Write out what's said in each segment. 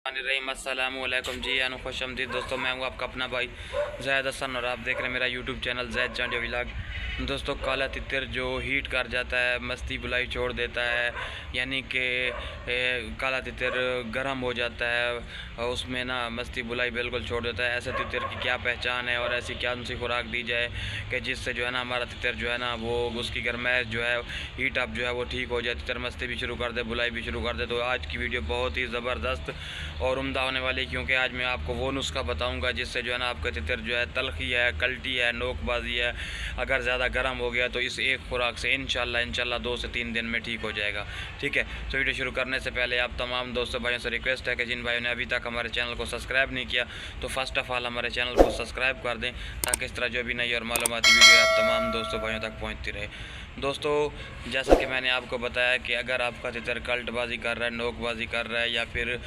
अस्सलामुअलैकुम जी यानी खुश आमदीद दोस्तों। मैं हूँ आपका अपना भाई ज़ैद हसन और आप देख रहे हैं मेरा यूट्यूब चैनल ज़ैद जांडिया व्लॉग। दोस्तों, काला तितर जो हीट कर जाता है, मस्ती बुलाई छोड़ देता है, यानी कि काला तितर गर्म हो जाता है और उसमें ना मस्ती बुलाई बिल्कुल छोड़ देता है। ऐसे तितर की क्या पहचान है और ऐसी क्या उनसी खुराक दी जाए कि जिससे जो है ना हमारा तितर जो है ना वो उसकी गर्माइश जो है हीट अप जो है वो ठीक हो जाए, तितर मस्ती भी शुरू कर दे, बुलाई भी शुरू कर दे। तो आज की वीडियो बहुत ही ज़बरदस्त और उम्दा होने वाली, क्योंकि आज मैं आपको वो नुस्खा बताऊंगा जिससे जो है ना आपका तितर जो है तलखी है, कल्टी है, नोकबाजी है, अगर ज़्यादा गर्म हो गया तो इस एक खुराक से इंशाल्लाह 2 से 3 दिन में ठीक हो जाएगा। ठीक है, तो वीडियो शुरू करने से पहले आप तमाम दोस्तों भाइयों से रिक्वेस्ट है कि जिन भाइयों ने अभी तक हमारे चैनल को सब्सक्राइब नहीं किया तो फर्स्ट ऑफ़ ऑल हमारे चैनल को सब्सक्राइब कर दें, ताकि इस तरह जो भी नई और मालूमाती वीडियो आप तमाम दोस्तों भाइयों तक पहुँचती रहे। दोस्तों, जैसा कि मैंने आपको बताया कि अगर आपका तितर कल्टबाजी कर रहा है, नोकबाजी कर रहा है या फिर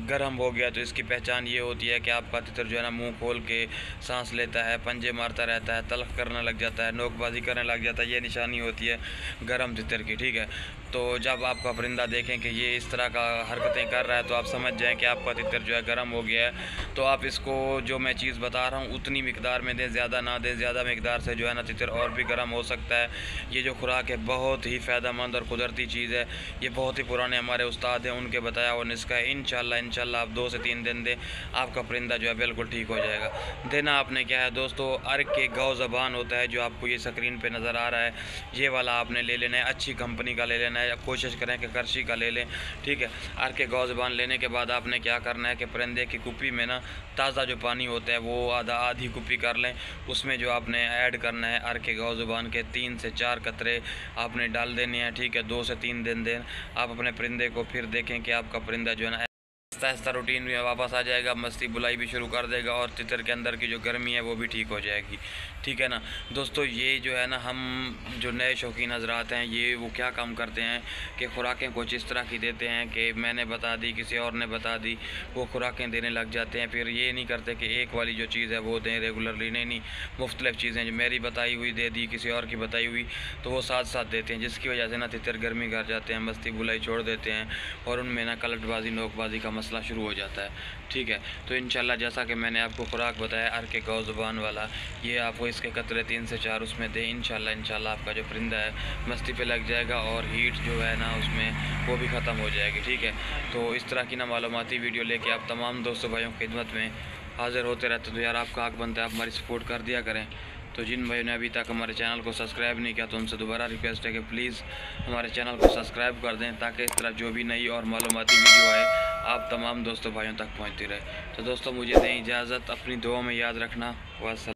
गर्म हो गया, तो इसकी पहचान ये होती है कि आपका तितर जो है ना मुंह खोल के सांस लेता है, पंजे मारता रहता है, तलख करने लग जाता है, नोकबाजी करने लग जाता है। ये निशानी होती है गर्म तितर की। ठीक है, तो जब आपका परिंदा देखें कि ये इस तरह का हरकतें कर रहा है तो आप समझ जाएं कि आपका तितर जो है गर्म हो गया है। तो आप इसको जो मैं चीज़ बता रहा हूँ उतनी मिकदार में दें, ज़्यादा ना दें। ज़्यादा मिकदार से जो है ना तितर और भी गर्म हो सकता है। ये जो खुराक है बहुत ही फ़ायदेमंद और कुदरती चीज़ है। ये बहुत ही पुराने हमारे उस्ताद हैं, उनके बताया हुआ नुस्खा है। इंशाल्लाह आप 2 से 3 दिन दें, आपका परिंदा जो है बिल्कुल ठीक हो जाएगा। देना आपने क्या है दोस्तों, अर्क के गौ ज़बान होता है जो आपको ये स्क्रीन पे नज़र आ रहा है, ये वाला आपने ले लेना है, अच्छी कंपनी का ले लेना है, या कोशिश करें कि करशी का ले लें। ठीक है, अर्क के गौ ज़बान लेने के बाद आपने क्या करना है कि परिंदे की कुप्पी में ना ताज़ा जो पानी होता है वो आधी कुप्पी कर लें। उसमें जो आपने ऐड करना है अर्क के गौ ज़बान के 3 से 4 कतरे आपने डाल देने हैं। ठीक है, 2 से 3 दिन दें आप अपने परिंदे को, फिर देखें कि आपका परिंदा जो है ना आहिस्ता आहिस्ता रूटीन में वापस आ जाएगा, मस्ती बुलाई भी शुरू कर देगा और तितर के अंदर की जो गर्मी है वो भी ठीक हो जाएगी। ठीक है ना दोस्तों, ये जो है ना हम जो नए शौकीन हजरात हैं ये वो क्या काम करते हैं कि खुराकें कुछ इस तरह की देते हैं कि मैंने बता दी, किसी और ने बता दी, वो खुराकें देने लग जाते हैं। फिर ये नहीं करते कि एक वाली जो चीज़ है वो दें रेगुलरली, नहीं, मुख्तलिफ चीज़ें जो मेरी बताई हुई दे दी, किसी और की बताई हुई, तो वो साथ साथ देते हैं, जिसकी वजह से ना तितर गर्मी कर जाते हैं, मस्ती बुलाई छोड़ देते हैं और उनमें ना कलटबाजी नोकबाजी का मसला शुरू हो जाता है। ठीक है, तो इंशाल्लाह जैसा कि मैंने आपको खुराक बताया अर्क के गौ ज़ुबान वाला, ये आपको इसके कतरे 3 से 4 उसमें दें। इंशाल्लाह आपका जो परिंदा है मस्ती पे लग जाएगा और हीट जो है ना उसमें वो भी ख़त्म हो जाएगी। ठीक है, तो इस तरह की ना मालूमाती वीडियो लेके आप तमाम दोस्तों भाइयों की खिदमत में हाज़िर होते रहते। तो यार आपका हक़ बनता है आप हमारी सपोर्ट कर दिया करें। तो जिन भाइयों ने अभी तक हमारे चैनल को सब्सक्राइब नहीं किया तो उनसे दोबारा रिक्वेस्ट है कि प्लीज़ हमारे चैनल को सब्सक्राइब कर दें, ताकि इस तरह जो भी नई और मालूमाती वीडियो आए आप तमाम दोस्तों भाइयों तक पहुंचती रहे। तो दोस्तों मुझे दें इजाज़त, अपनी दुआ में याद रखना। वह